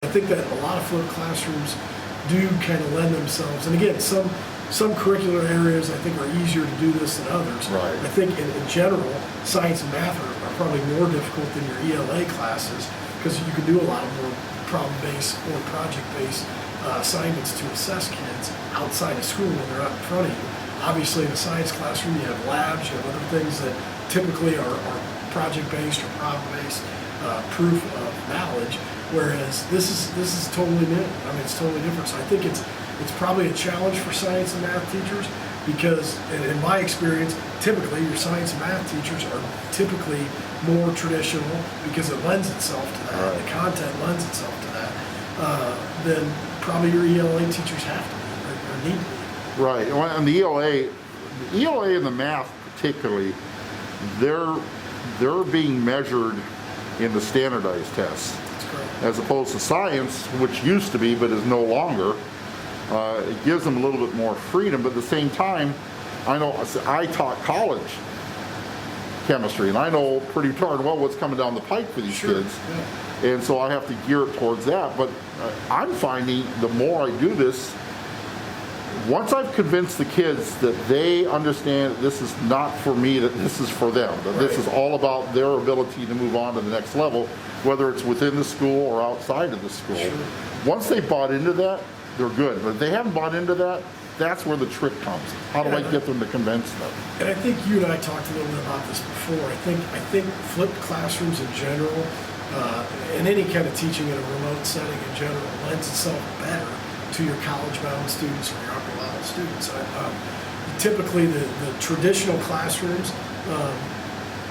I think that a lot of flipped classrooms do kind of lend themselves, and again, some curricular areas I think are easier to do this than others. Right. I think in general, science and math are probably more difficult than your ELA classes because you can do a lot of more problem-based or project-based assignments to assess kids outside of school when they're out in front of you. Obviously, in a science classroom, you have labs, you have other things that typically are project-based or problem-based proof of knowledge, whereas this is totally new. I mean, it's totally different. So I think it's probably a challenge for science and math teachers because, in my experience, typically your science and math teachers are typically more traditional because it lends itself to that. Right. The content lends itself to that. Then probably your ELA teachers have to be or need to be. Right. And the ELA and the math particularly, they're being measured in the standardized tests. That's correct. As opposed to science, which used to be but is no longer. It gives them a little bit more freedom, but at the same time, I know I taught college chemistry, and I know pretty darn well what's coming down the pike for these kids. Yeah. And so I have to gear it towards that. But I'm finding the more I do this, once I've convinced the kids that they understand that this is not for me, that this is for them, that this is all about their ability to move on to the next level, whether it's within the school or outside of the school. Sure. Once they bought into that, they're good. But if they haven't bought into that, that's where the trick comes. How do I get them to convince them? And I think you and I talked a little bit about this before. I think flipped classrooms in general, and any kind of teaching in a remote setting in general, lends itself better to your college-bound students or your upper-level students. Typically, the traditional classrooms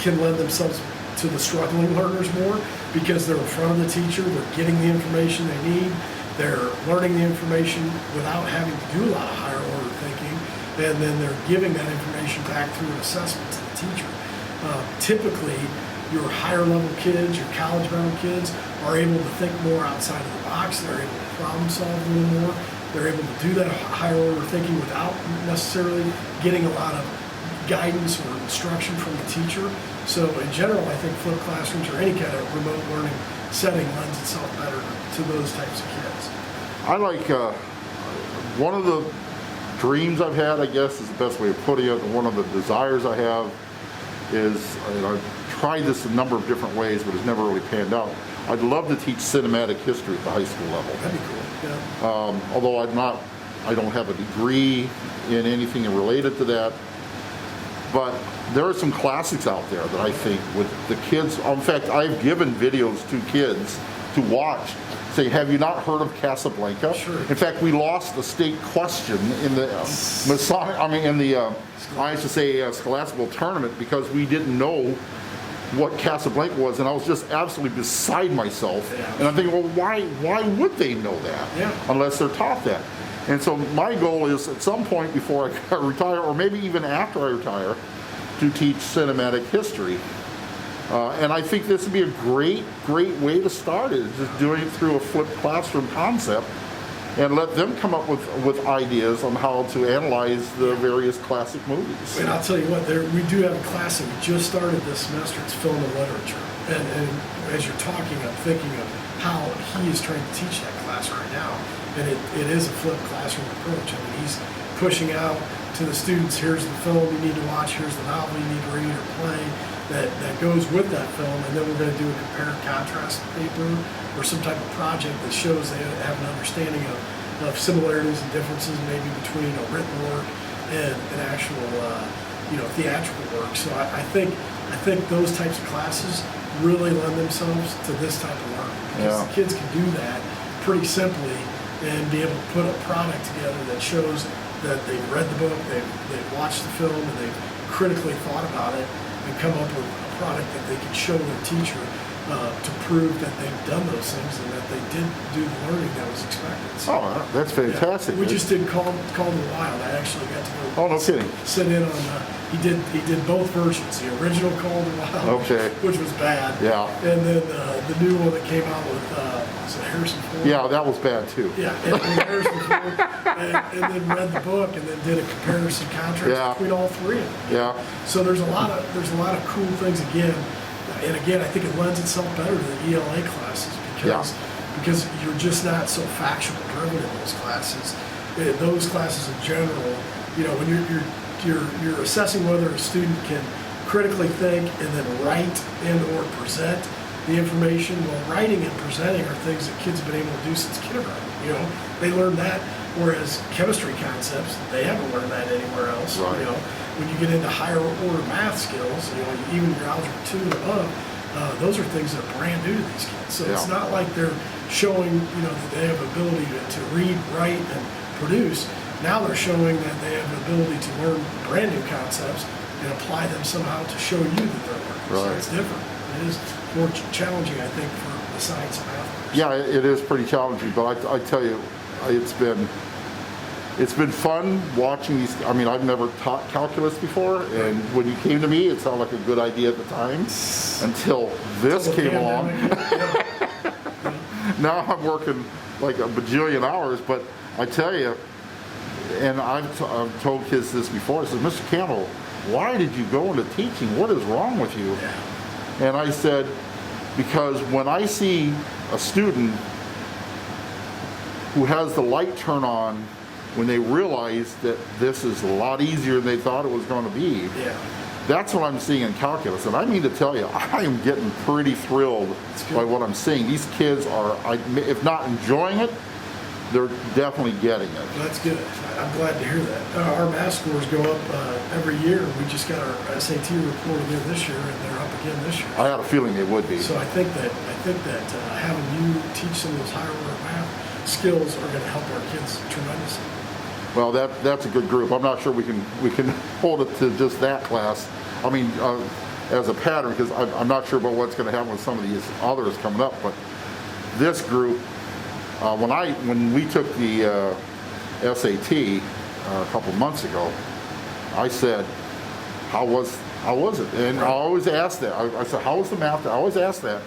can lend themselves to the struggling learners more because they're in front of the teacher, they're getting the information they need, they're learning the information without having to do a lot of higher order thinking, and then they're giving that information back through an assessment to the teacher. Typically, your higher level kids, your college bound kids are able to think more outside of the box. They're able to problem solve a little more. They're able to do that higher order thinking without necessarily getting a lot of guidance or instruction from the teacher. So in general, I think flipped classrooms or any kind of remote learning setting lends itself better to those types of kids. I like, one of the dreams I've had, I guess is the best way of putting it, and one of the desires I have is, I've tried this a number of different ways, but it's never really panned out. I'd love to teach cinematic history at the high school level. That'd be cool, yeah. Although I don't have a degree in anything related to that, but there are some classics out there that I think with the kids, in fact, I've given videos to kids to watch, say, have you not heard of Casablanca? Sure. In fact, we lost the state question in the Scholastical tournament because we didn't know what Casablanca was, and I was just absolutely beside myself. Yeah. And I'm thinking, well, why would they know that unless they're taught that? And so my goal is at some point before I retire, or maybe even after I retire, to teach cinematic history. And I think this would be a great way to start it, just doing it through a flipped classroom concept and let them come up with ideas on how to analyze the various classic movies. And I'll tell you what, we do have a class that we just started this semester. It's film and literature. And as you're talking, I'm thinking of how he is trying to teach that class right now. And it is a flipped classroom approach. I mean, he's pushing out to the students, here's the film you need to watch, here's the novel you need to read or play that goes with that film, and then we're going to do a compare and contrast paper or some type of project that shows they have an understanding of similarities and differences maybe between a written work and an actual theatrical work. So I think those types of classes really lend themselves to this type of learning because the kids can do that pretty simply and be able to put a product together that shows that they've read the book, they've watched the film, and they've critically thought about it and come up with a product that they can show their teacher to prove that they've done those things and that they did do the learning that was expected. So, that's fantastic. Yeah, we just did Call the Wild. I actually got to go. Oh, no kidding. Sit in on. He did both versions. The original Call the Wild, which was bad. Yeah. And then the new one that came out with was it Harrison Ford? Yeah, that was bad too. Yeah, and Harrison Ford, and then read the book and then did a comparison contrast between all three of them. Yeah. So there's a lot of cool things again. And again, I think it lends itself better to the ELA classes because because you're just not so factual driven in those classes. Those classes in general, you know, when you're assessing whether a student can critically think and then write and or present the information. Well, writing and presenting are things that kids have been able to do since kindergarten. You know, they learn that, whereas chemistry concepts, they haven't learned that anywhere else. Right. You know, when you get into higher order math skills, you know, even your algebra 2 and above, those are things that are brand new to these kids. So it's not like they're showing, you know, that they have ability to read, write, and produce. Now they're showing that they have the ability to learn brand new concepts and apply them somehow to show you that they're learning. Right. So it's different. It is more challenging, I think, for the science and math course. Yeah, it is pretty challenging, but I tell you, it's been fun watching these. I mean, I've never taught calculus before, and when you came to me, it sounded like a good idea at the time, until this came along. Now I'm working like a bajillion hours, but I tell you, and I've told kids this before, I said, Mr. Campbell, why did you go into teaching? What is wrong with you? And I said, because when I see a student who has the light turn on when they realize that this is a lot easier than they thought it was going to be, that's what I'm seeing in calculus. And I mean to tell you, I am getting pretty thrilled by what I'm seeing. These kids are, if not enjoying it, they're definitely getting it. That's good. I'm glad to hear that. Our math scores go up every year. We just got our SAT report again this year, and they're up again this year. I had a feeling they would be. So I think that having you teach some of those higher order math skills are going to help our kids tremendously. Well, that's a good group. I'm not sure we can hold it to just that class. I mean, as a pattern, because I'm not sure about what's going to happen with some of these others coming up. But this group, when we took the SAT a couple months ago, I said, how was it? And I always ask that. I said, how was the math? I always ask that.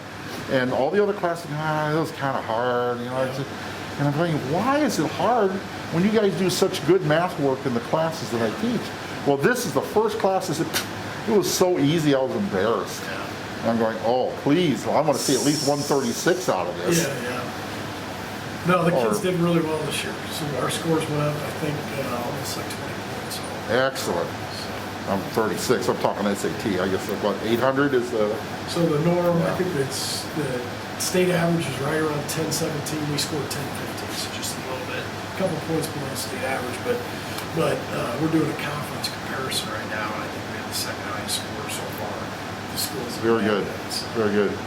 And all the other classes, it was kind of hard, you know. And I'm thinking, why is it hard when you guys do such good math work in the classes that I teach? Well, this is the first class. It was so easy, I was embarrassed. And I'm going, oh, please, I want to see at least 136 out of this. No, the kids did really well this year. So our scores went up, I think, almost like 20 points. Excellent. I'm 36. I'm talking SAT. I guess what 800 is the. So the norm, I think it's the state average is right around 1017. We scored 1015, so just a little bit, a couple points below state average. But we're doing a conference comparison right now, and I think we have the second highest score so far. The schools. Very good. Very good.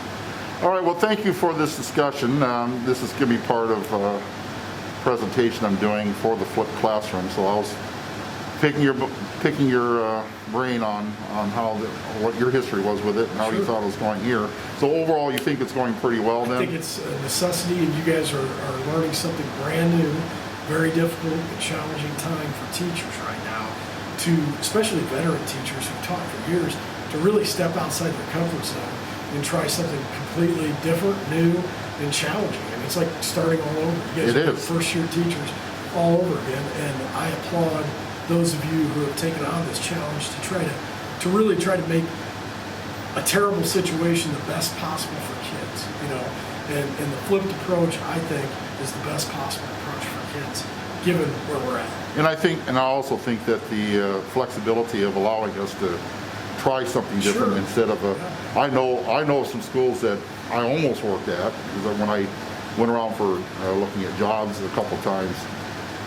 All right. Well, thank you for this discussion. This is going to be part of a presentation I'm doing for the flipped classroom. So I was picking your brain on what your history was with it and how you thought it was going here. So overall, you think it's going pretty well then? I think it's a necessity, and you guys are learning something brand new, very difficult and challenging time for teachers right now, especially veteran teachers who've taught for years, to really step outside their comfort zone and try something completely different, new, and challenging. I mean, it's like starting all over. You guys are first-year teachers all over again, and I applaud those of you who have taken on this challenge to really try to make a terrible situation the best possible for kids, you know. And the flipped approach, I think, is the best possible approach for kids, given where we're at. And I also think that the flexibility of allowing us to try something different instead of I know some schools that I almost worked at, because when I went around for looking at jobs a couple times,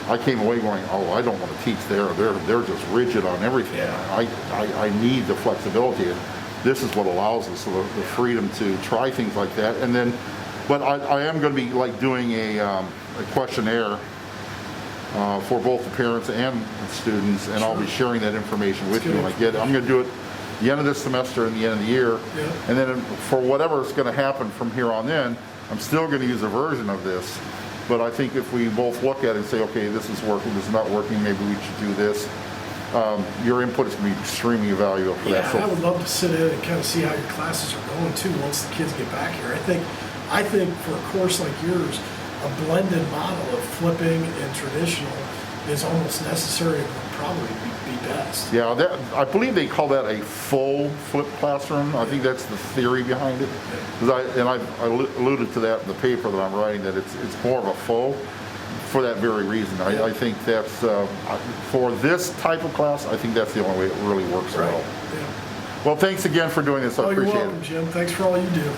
I came away going, oh, I don't want to teach there. They're just rigid on everything. I need the flexibility, and this is what allows us the freedom to try things like that. And then, but I am going to be like doing a questionnaire for both the parents and the students, and I'll be sharing that information with you when I get it. I'm going to do it the end of this semester and the end of the year, and then for whatever is going to happen from here on in, I'm still going to use a version of this. But I think if we both look at it and say, okay, this is working, this is not working, maybe we should do this, your input is going to be extremely valuable for that. So I would love to sit in and kind of see how your classes are going too once the kids get back here. I think for a course like yours, a blended model of flipping and traditional is almost necessary and would probably be best. Yeah, I believe they call that a full flipped classroom. I think that's the theory behind it. 'Cause I alluded to that in the paper that I'm writing, that it's more of a full for that very reason. I think that's, for this type of class, I think that's the only way it really works well. Yeah. Well, thanks again for doing this. I Oh, you're appreciate welcome, it. Jim. Thanks for all you do.